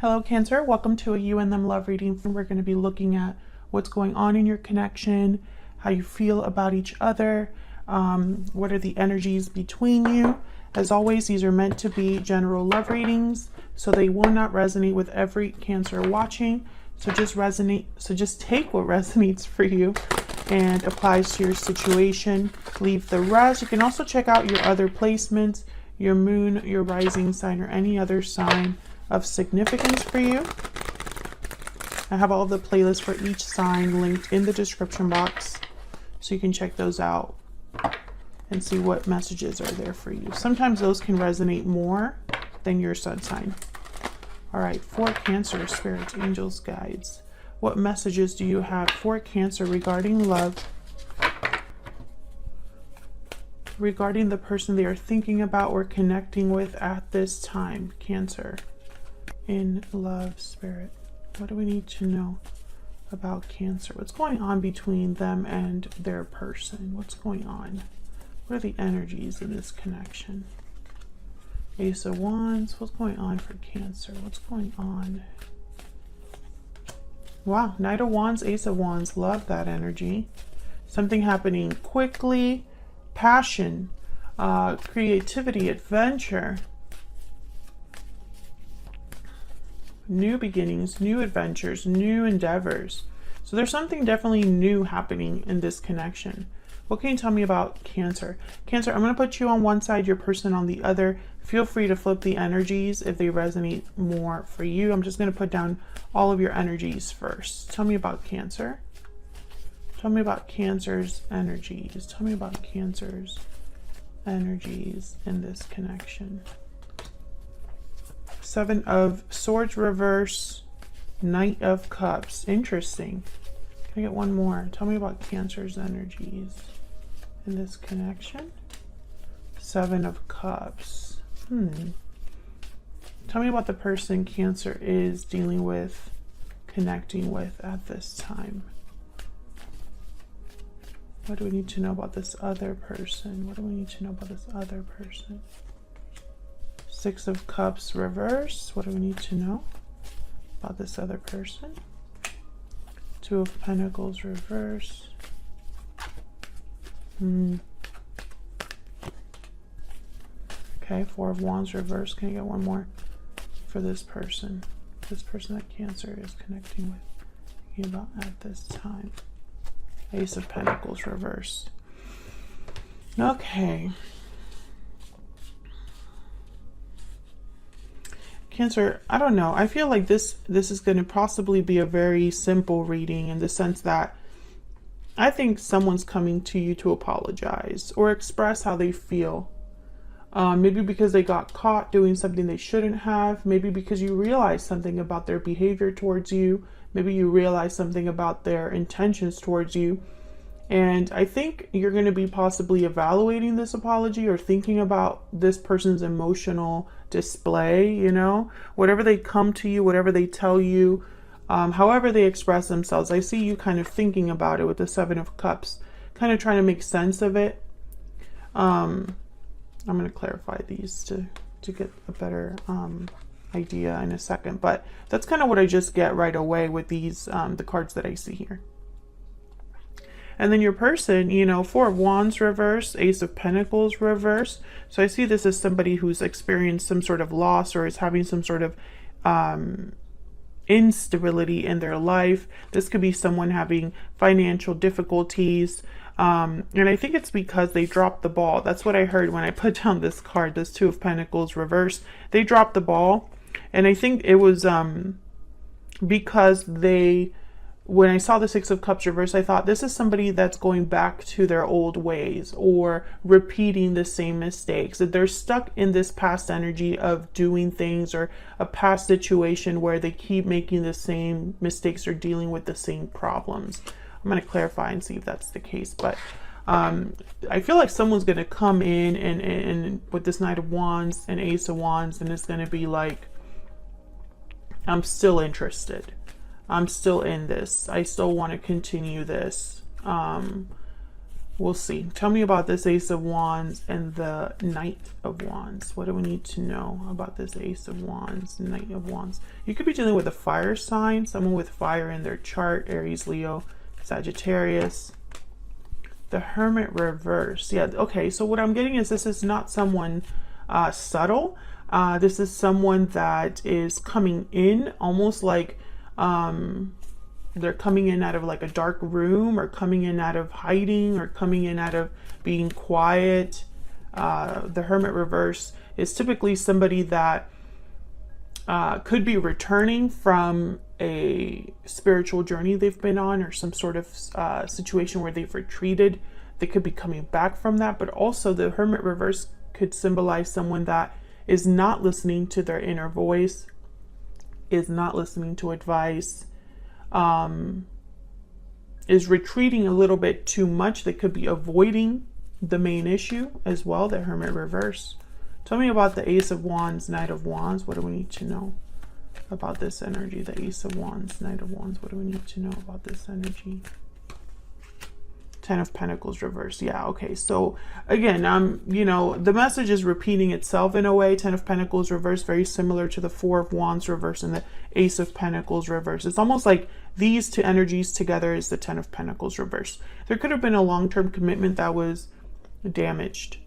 Hello Cancer, welcome to a You and Them love reading. We're going to be looking at what's going on in your connection, how you feel about each other, what are the energies between you. As always, these are meant to be general love readings, so they will not resonate with every Cancer watching. So just take what resonates for you and applies to your situation. Leave the rest. You can also check out your other placements, your moon, your rising sign, or any other sign of significance for you. I have all the playlists for each sign linked in the description box, so you can check those out and see what messages are there for you. Sometimes those can resonate more than your sun sign. All right, for Cancer, spirits, angels, guides. What messages do you have for Cancer regarding love? Regarding the person they are thinking about or connecting with at this time, Cancer. In love, spirit, what do we need to know about Cancer? What's going on between them and their person? What's going on? What are the energies in this connection? Ace of Wands, what's going on for Cancer? What's going on? Wow, Knight of Wands, Ace of Wands, love that energy. Something happening quickly, passion, creativity, adventure. New beginnings, new adventures, new endeavors. So there's something definitely new happening in this connection. What can you tell me about Cancer? Cancer, I'm going to put you on one side, your person on the other. Feel free to flip the energies if they resonate more for you. I'm just going to put down all of your energies first. Tell me about Cancer. Tell me about Cancer's energies. Tell me about Cancer's energies in this connection. Seven of Swords reverse, Knight of Cups. Interesting. Can I get one more? Tell me about Cancer's energies in this connection. Seven of Cups. Tell me about the person Cancer is dealing with, connecting with at this time. What do we need to know about this other person? What do we need to know about this other person? Six of Cups reverse. What do we need to know about this other person? Two of Pentacles reverse. Okay, Four of Wands reverse. Can I get one more for this person? This person that Cancer is connecting with, thinking about at this time. Ace of Pentacles reverse. Okay. Cancer, I don't know. I feel like this is going to possibly be a very simple reading in the sense that I think someone's coming to you to apologize or express how they feel. Maybe because they got caught doing something they shouldn't have. Maybe because you realize something about their behavior towards you. Maybe you realize something about their intentions towards you. And I think you're going to be possibly evaluating this apology or thinking about this person's emotional display, you know, whatever they come to you, whatever they tell you, however they express themselves. I see you kind of thinking about it with the Seven of Cups, kind of trying to make sense of it. I'm going to clarify these to get a better idea in a second, but that's kind of what I just get right away with these, the cards that I see here. And then your person, you know, Four of Wands reverse, Ace of Pentacles reverse. So I see this as somebody who's experienced some sort of loss or is having some sort of instability in their life. This could be someone having financial difficulties. And I think it's because they dropped the ball. That's what I heard when I put down this card, this Two of Pentacles reverse. They dropped the ball. And I think it was because when I saw the Six of Cups reverse, I thought this is somebody that's going back to their old ways or repeating the same mistakes. That they're stuck in this past energy of doing things or a past situation where they keep making the same mistakes or dealing with the same problems. I'm going to clarify and see if that's the case. But I feel like someone's going to come in and with this Knight of Wands and Ace of Wands, and it's going to be like, I'm still interested. I'm still in this. I still want to continue this. We'll see. Tell me about this Ace of Wands and the Knight of Wands. What do we need to know about this Ace of Wands, Knight of Wands? You could be dealing with a fire sign, someone with fire in their chart, Aries, Leo, Sagittarius. The Hermit reverse. Yeah, okay, so what I'm getting is this is not someone subtle. This is someone that is coming in almost like they're coming in out of like a dark room, or coming in out of hiding, or coming in out of being quiet. The Hermit reverse is typically somebody that could be returning from a spiritual journey they've been on, or some sort of situation where they've retreated. They could be coming back from that, but also the Hermit reverse could symbolize someone that is not listening to their inner voice, is not listening to advice, is retreating a little bit too much. They could be avoiding the main issue as well, the Hermit reverse. Tell me about the Ace of Wands, Knight of Wands. What do we need to know about this energy? The Ace of Wands, Knight of Wands. What do we need to know about this energy? Ten of Pentacles reverse. Yeah, okay. So again, you know, the message is repeating itself in a way. Ten of Pentacles reverse, very similar to the Four of Wands reverse and the Ace of Pentacles reverse. It's almost like these two energies together is the Ten of Pentacles reverse. There could have been a long-term commitment that was damaged.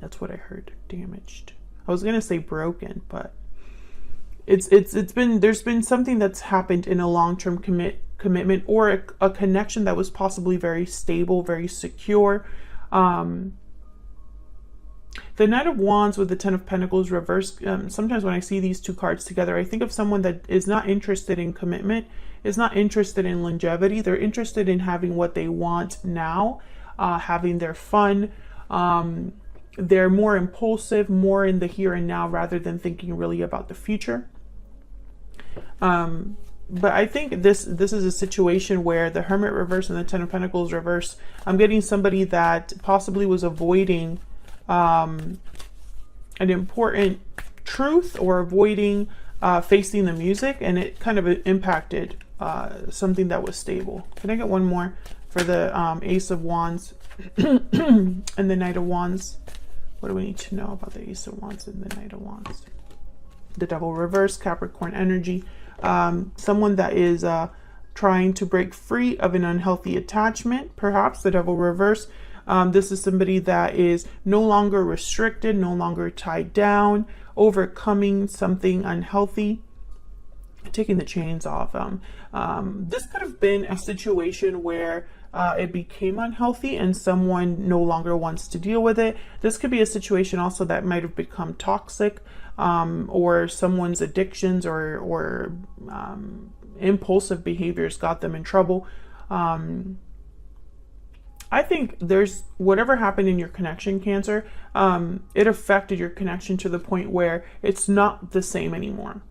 That's what I heard. Damaged. I was gonna say broken, but it's been, there's been something that's happened in a long-term commitment, or a connection that was possibly very stable, very secure. The Knight of Wands with the Ten of Pentacles reverse, sometimes when I see these two cards together, I think of someone that is not interested in commitment, is not interested in longevity. They're interested in having what they want now, having their fun. They're more impulsive, more in the here and now, rather than thinking really about the future. But I think this is a situation where the Hermit reverse and the Ten of Pentacles reverse, I'm getting somebody that possibly was avoiding an important truth, or avoiding facing the music, and it kind of impacted something that was stable. Can I get one more for the Ace of Wands and the Knight of Wands? What do we need to know about the Ace of Wands and the Knight of Wands? The Devil reverse, Capricorn energy. Someone that is trying to break free of an unhealthy attachment, perhaps the Devil reverse. This is somebody that is no longer restricted, no longer tied down, overcoming something unhealthy, taking the chains off. This could have been a situation where it became unhealthy and someone no longer wants to deal with it. This could be a situation also that might have become toxic, or someone's addictions or impulsive behaviors got them in trouble. I think there's whatever happened in your connection, Cancer, it affected your connection to the point where it's not the same anymore.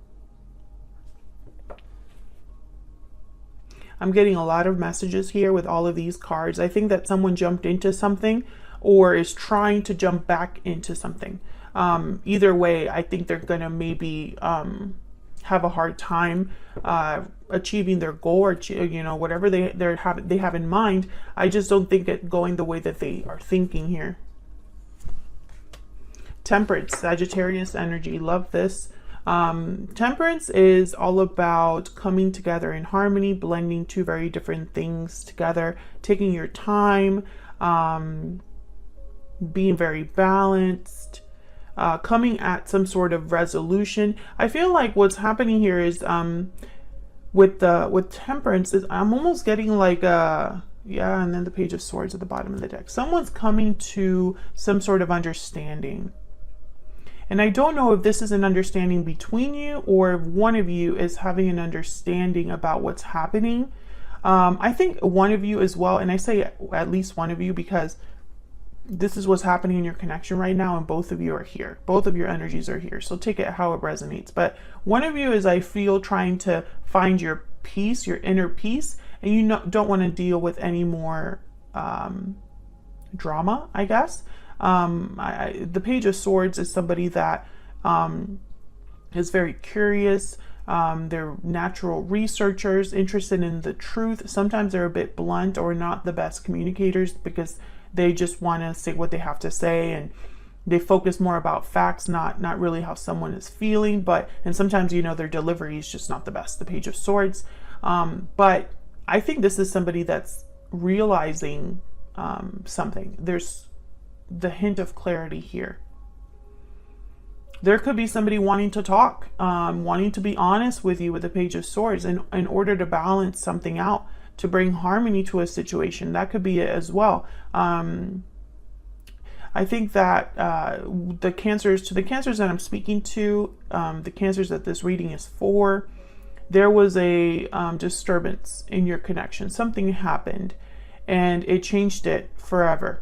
I'm getting a lot of messages here with all of these cards. I think that someone jumped into something or is trying to jump back into something. Either way, I think they're going to maybe have a hard time achieving their goal, or you know, whatever they have in mind. I just don't think it going the way that they are thinking here. Temperance, Sagittarius energy. Love this. Temperance is all about coming together in harmony, blending two very different things together, taking your time, being very balanced, coming at some sort of resolution. I feel like what's happening here is with Temperance is I'm almost getting like yeah, and then the Page of Swords at the bottom of the deck. Someone's coming to some sort of understanding. And I don't know if this is an understanding between you, or if one of you is having an understanding about what's happening. I think one of you as well, and I say at least one of you because this is what's happening in your connection right now, and both of you are here. Both of your energies are here. So take it how it resonates. But one of you is, I feel, trying to find your peace, your inner peace, and you don't want to deal with any more drama, I guess. The Page of Swords is somebody that is very curious, They're natural researchers, interested in the truth. Sometimes they're a bit blunt or not the best communicators because they just want to say what they have to say, and they focus more about facts, not really how someone is feeling. And sometimes, you know, their delivery is just not the best, the Page of Swords. But I think this is somebody that's realizing something. There's the hint of clarity here. There could be somebody wanting to talk, wanting to be honest with you with the Page of Swords in order to balance something out, to bring harmony to a situation. That could be it as well. I think that the cancers that I'm speaking to, the cancers that this reading is for, there was a disturbance in your connection. Something happened and it changed it forever.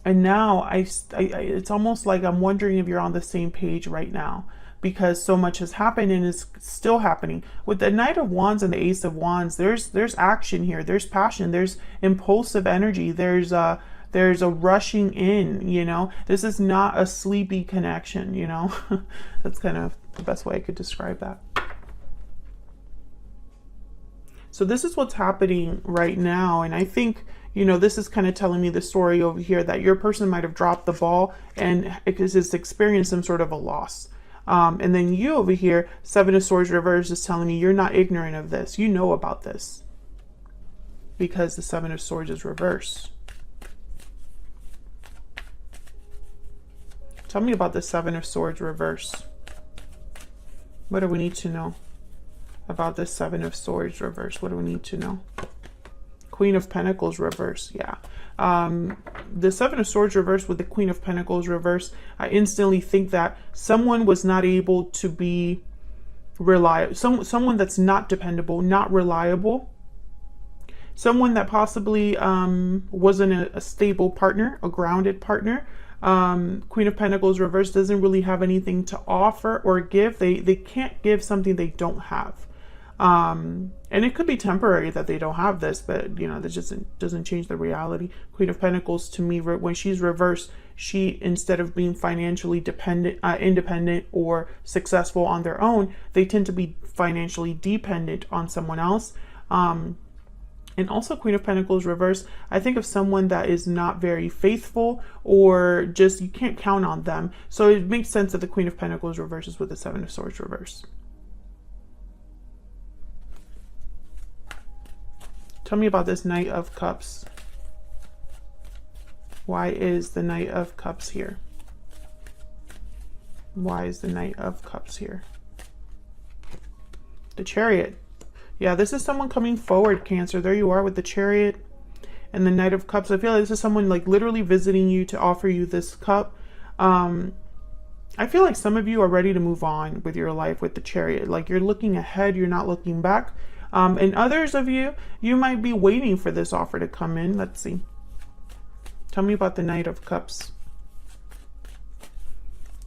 And now it's almost like I'm wondering if you're on the same page right now, because so much has happened and is still happening. With the Knight of Wands and the Ace of Wands, there's action here, there's passion, there's impulsive energy, there's a rushing in, you know. This is not a sleepy connection, you know. That's kind of the best way I could describe that. So this is what's happening right now. And I think, you know, this is kind of telling me the story over here that your person might have dropped the ball and is experienced some sort of a loss. And then you over here, Seven of Swords reverse, is telling me you're not ignorant of this. You know about this because the Seven of Swords is reverse. Tell me about the Seven of Swords reverse. What do we need to know about this Seven of Swords reverse? What do we need to know? Queen of Pentacles reverse. Yeah. The Seven of Swords reverse with the Queen of Pentacles reverse, I instantly think that someone was not able to be reliable. Someone that's not dependable, not reliable. Someone that possibly wasn't a stable partner, a grounded partner. Queen of Pentacles reverse doesn't really have anything to offer or give. They can't give something they don't have. And it could be temporary that they don't have this, but you know, that just doesn't change the reality. Queen of Pentacles, to me, when she's reversed, she, instead of being financially independent or successful on their own, they tend to be financially dependent on someone else. And also Queen of Pentacles reverse, I think of someone that is not very faithful, or just you can't count on them. So it makes sense that the Queen of Pentacles reverses with the Seven of Swords reverse. Tell me about this Knight of Cups. Why is the Knight of Cups here? Why is the Knight of Cups here? The Chariot. Yeah, this is someone coming forward, Cancer. There you are with the Chariot and the Knight of Cups. I feel like this is someone like literally visiting you to offer you this cup. I feel like some of you are ready to move on with your life with the Chariot. Like you're looking ahead, you're not looking back. And others of you, you might be waiting for this offer to come in. Let's see. Tell me about the Knight of Cups.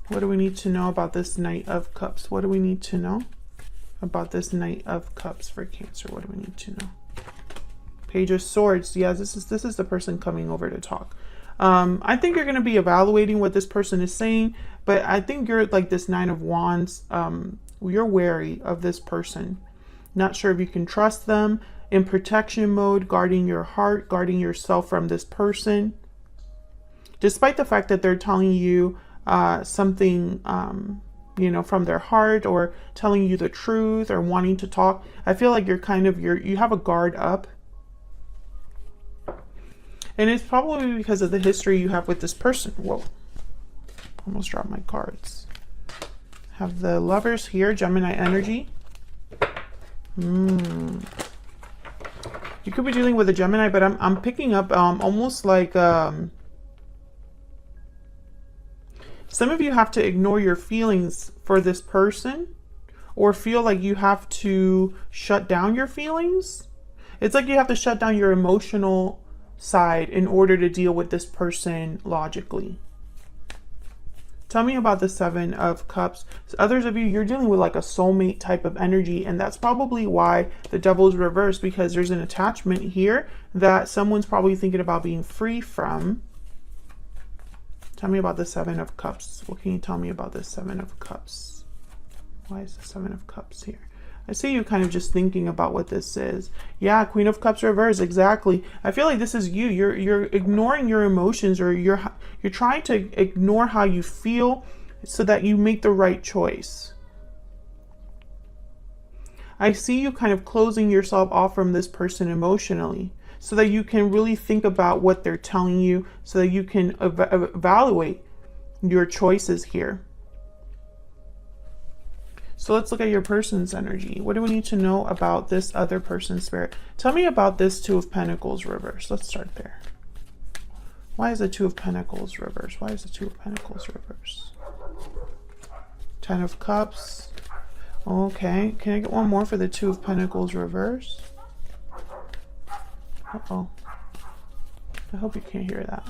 What do we need to know about this Knight of Cups? What do we need to know about this Knight of Cups for Cancer? What do we need to know? Page of Swords. Yeah, this is the person coming over to talk. I think you're going to be evaluating what this person is saying, but I think you're like this Nine of Wands. You're wary of this person. Not sure if you can trust them, in protection mode, guarding your heart, guarding yourself from this person. Despite the fact that they're telling you something, you know, from their heart, or telling you the truth, or wanting to talk, I feel like you have a guard up. And it's probably because of the history you have with this person. Whoa, almost dropped my cards. Have the Lovers here, Gemini energy. You could be dealing with a Gemini, but I'm picking up almost like some of you have to ignore your feelings for this person, or feel like you have to shut down your feelings. It's like you have to shut down your emotional side in order to deal with this person logically. Tell me about the Seven of Cups. So others of you, you're dealing with like a soulmate type of energy, and that's probably why the Devil is reversed, because there's an attachment here that someone's probably thinking about being free from. Tell me about the Seven of Cups. What can you tell me about the Seven of Cups? Why is the Seven of Cups here? I see you kind of just thinking about what this is. Yeah, Queen of Cups reverse, exactly. I feel like this is you. You're ignoring your emotions, or you're trying to ignore how you feel so that you make the right choice. I see you kind of closing yourself off from this person emotionally so that you can really think about what they're telling you, so that you can evaluate your choices here. So let's look at your person's energy. What do we need to know about this other person's spirit? Tell me about this Two of Pentacles reverse. Let's start there. Why is the Two of Pentacles reverse? Why is the Two of Pentacles reverse? Ten of Cups. Okay. Can I get one more for the Two of Pentacles reverse? Uh-oh. I hope you can't hear that.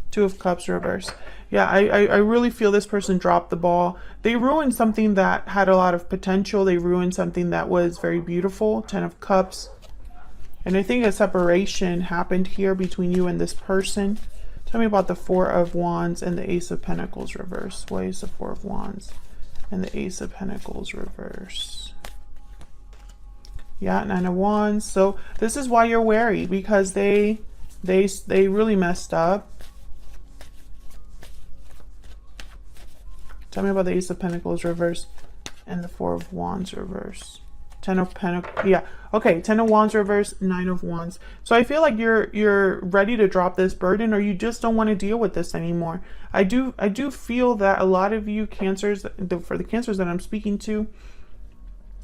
Two of Cups reverse. Yeah, I really feel this person dropped the ball. They ruined something that had a lot of potential. They ruined something that was very beautiful. Ten of Cups. And I think a separation happened here between you and this person. Tell me about the Four of Wands and the Ace of Pentacles reverse. Why is the Four of Wands and the Ace of Pentacles reverse? Yeah, Nine of Wands. So this is why you're wary, because they really messed up. Tell me about the Ace of Pentacles reverse and the Four of Wands reverse. Ten of Pentacles. Yeah. Okay. 10 of Wands reverse, 9 of Wands. So I feel like you're ready to drop this burden, or you just don't want to deal with this anymore. I do feel that a lot of you Cancers, for the Cancers that I'm speaking to,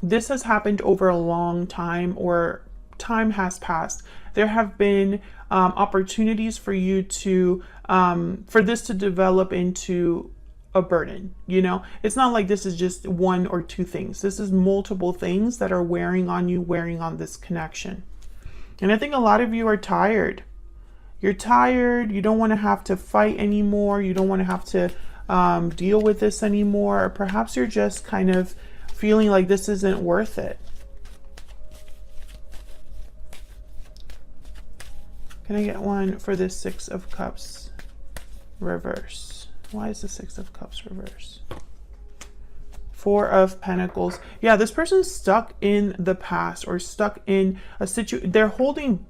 this has happened over a long time, or time has passed. There have been opportunities for you to, for this to develop into a burden. You know, it's not like this is just one or two things. This is multiple things that are wearing on you, wearing on this connection. And I think a lot of you are tired. You're tired. You don't want to have to fight anymore. You don't want to have to deal with this anymore. Or perhaps you're just kind of feeling like this isn't worth it. Can I get one for this Six of Cups reverse? Why is the Six of Cups reverse? Four of Pentacles. Yeah, this person's stuck in the past, or stuck in a situation.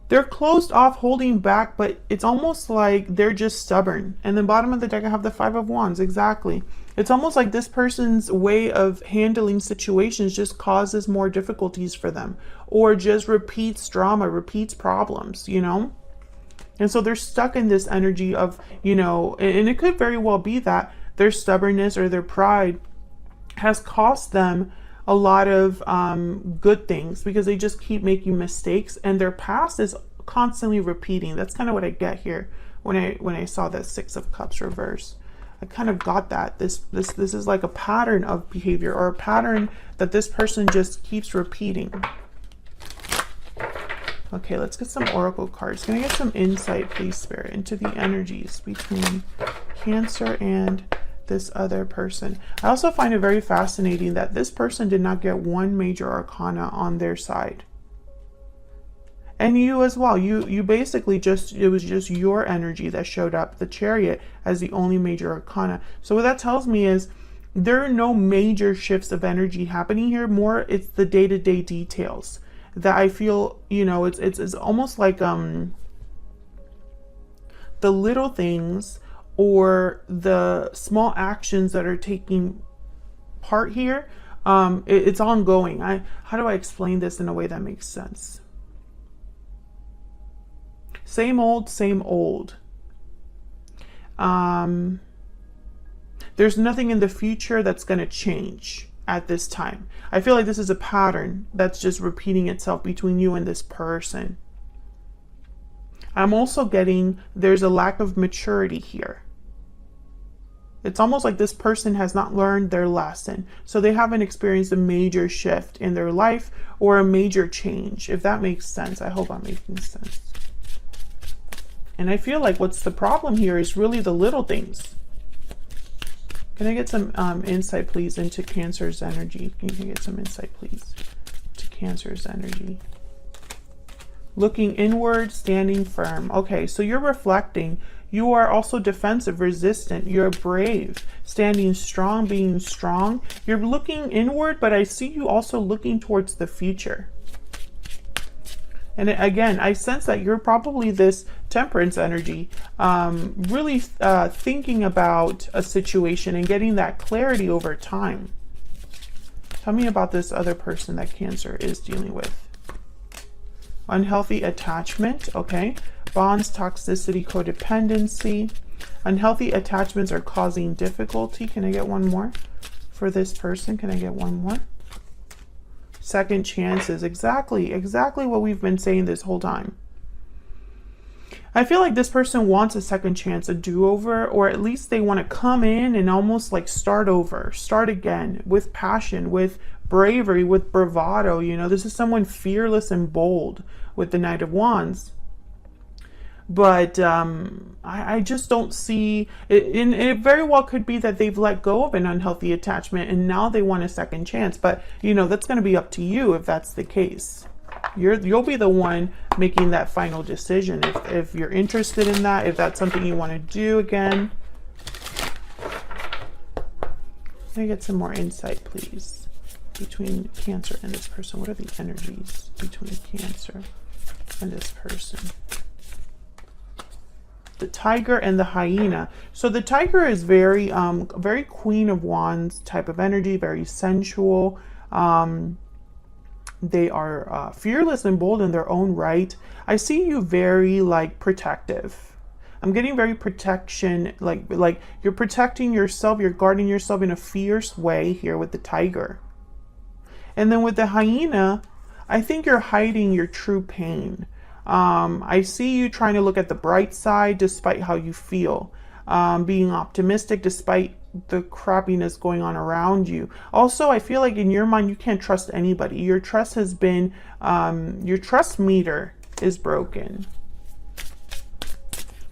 They're closed off, holding back, but it's almost like they're just stubborn. And then bottom of the deck, I have the Five of Wands. Exactly. It's almost like this person's way of handling situations just causes more difficulties for them, or just repeats drama, repeats problems, you know? And so they're stuck in this energy of, you know, and it could very well be that their stubbornness or their pride has cost them a lot of good things, because they just keep making mistakes and their past is constantly repeating. That's kind of what I get here when I saw that Six of Cups reverse. I kind of got that this is like a pattern of behavior, or a pattern that this person just keeps repeating. Okay, let's get some oracle cards. Can I get some insight, please, Spirit, into the energies between Cancer and this other person? I also find it very fascinating that this person did not get one major arcana on their side. And you as well. You basically it was just your energy that showed up, the Chariot, as the only major arcana. So what that tells me is there are no major shifts of energy happening here. More, it's the day-to-day details that I feel, you know, it's almost like the little things, or the small actions that are taking part here. It's ongoing. How do I explain this in a way that makes sense? Same old, same old. There's nothing in the future that's going to change at this time. I feel like this is a pattern that's just repeating itself between you and this person. I'm also getting there's a lack of maturity here. It's almost like this person has not learned their lesson. So they haven't experienced a major shift in their life, or a major change, if that makes sense. I hope I'm making sense. And I feel like what's the problem here is really the little things. Can I get some insight, please, into Cancer's energy? Can you get some insight, please, to Cancer's energy? Looking inward, standing firm. Okay, so you're reflecting. You are also defensive, resistant. You're brave, standing strong, being strong. You're looking inward, but I see you also looking towards the future. And again, I sense that you're probably this temperance energy, really thinking about a situation and getting that clarity over time. Tell me about this other person that Cancer is dealing with. Unhealthy attachment, okay. Bonds, toxicity, codependency. Unhealthy attachments are causing difficulty. Can I get one more for this person? Can I get one more? Second chances, exactly what we've been saying this whole time. I feel like this person wants a second chance, a do-over, or at least they want to come in and almost like start over, start again with passion, with bravery, with bravado. You know, this is someone fearless and bold with the Knight of Wands. But I just don't see it. It very well could be that they've let go of an unhealthy attachment and now they want a second chance. But, you know, that's going to be up to you if that's the case. You'll be the one making that final decision if you're interested in that, if that's something you want to do again. Can I get some more insight, please, between Cancer and this person? What are the energies between Cancer and this person? The Tiger and the Hyena. So the Tiger is very very Queen of Wands type of energy, very sensual. They are fearless and bold in their own right. I see you very like protective. I'm getting very protection, like you're protecting yourself, you're guarding yourself in a fierce way here with the Tiger. And then with the Hyena, I think you're hiding your true pain. I see you trying to look at the bright side despite how you feel, being optimistic despite the crappiness going on around you. Also, I feel like in your mind, you can't trust anybody. Your trust has been, your trust meter is broken.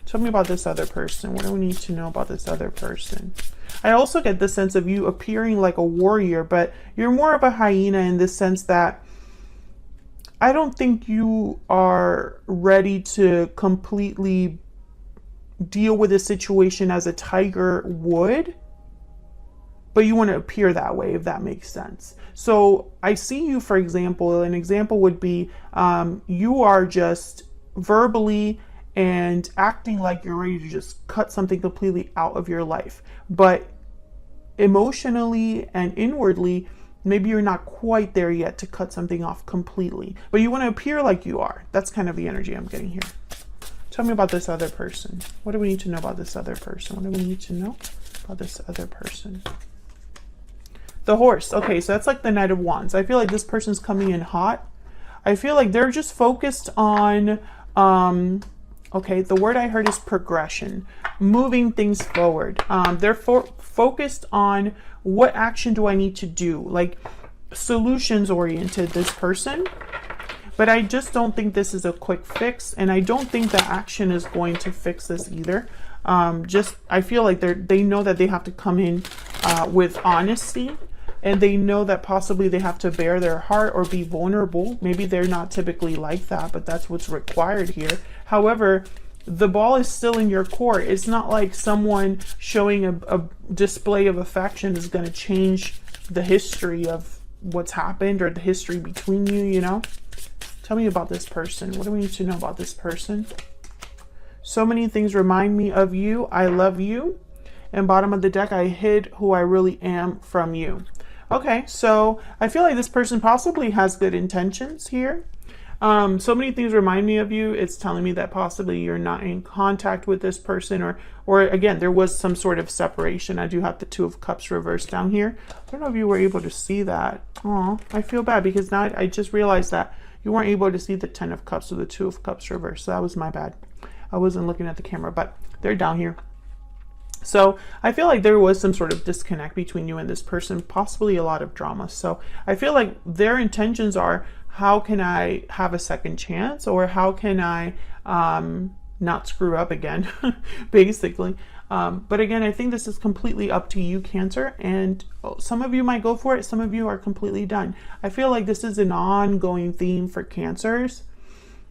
Tell me about this other person. What do we need to know about this other person? I also get the sense of you appearing like a warrior, but you're more of a hyena in the sense that I don't think you are ready to completely deal with a situation as a tiger would, but you want to appear that way, if that makes sense. So I see you, for example, an example would be you are just verbally and acting like you're ready to just cut something completely out of your life. But emotionally and inwardly, maybe you're not quite there yet to cut something off completely, but you want to appear like you are. That's kind of the energy I'm getting here. Tell me about this other person. What do we need to know about this other person? What do we need to know about this other person? The Horse. Okay, so that's like the Knight of Wands. I feel like this person's coming in hot. I feel like they're just focused on, okay, the word I heard is progression, moving things forward. They're focused on what action do I need to do, like solutions oriented, this person. But I just don't think this is a quick fix, and I don't think that action is going to fix this either. I feel like they know that they have to come in with honesty, and they know that possibly they have to bare their heart or be vulnerable. Maybe they're not typically like that, but that's what's required here. However, the ball is still in your court. It's not like someone showing a display of affection is going to change the history of what's happened or the history between you, you know? Tell me about this person. What do we need to know about this person? So many things remind me of you. I love you. And bottom of the deck, I hid who I really am from you. Okay, so I feel like this person possibly has good intentions here. So many things remind me of you. It's telling me that possibly you're not in contact with this person, or again, there was some sort of separation. I do have the Two of Cups reversed down here. I don't know if you were able to see that. Oh, I feel bad because now I just realized that you weren't able to see the Ten of Cups or the Two of Cups reversed. So that was my bad. I wasn't looking at the camera, but they're down here. So I feel like there was some sort of disconnect between you and this person, possibly a lot of drama. So I feel like their intentions are, how can I have a second chance, or how can I not screw up again, basically. But again, I think this is completely up to you, Cancer, and some of you might go for it. Some of you are completely done. I feel like this is an ongoing theme for Cancers.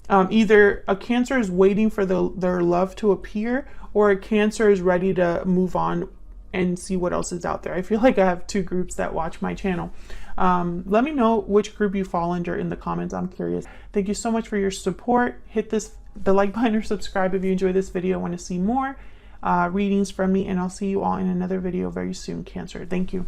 Either a Cancer is waiting for their love to appear, or a Cancer is ready to move on and see what else is out there. I feel like I have two groups that watch my channel. Let me know which group you fall under in the comments. I'm curious. Thank you so much for your support. Hit the like button or subscribe if you enjoyed this video. I want to see more readings from me, and I'll see you all in another video very soon, Cancer. Thank you.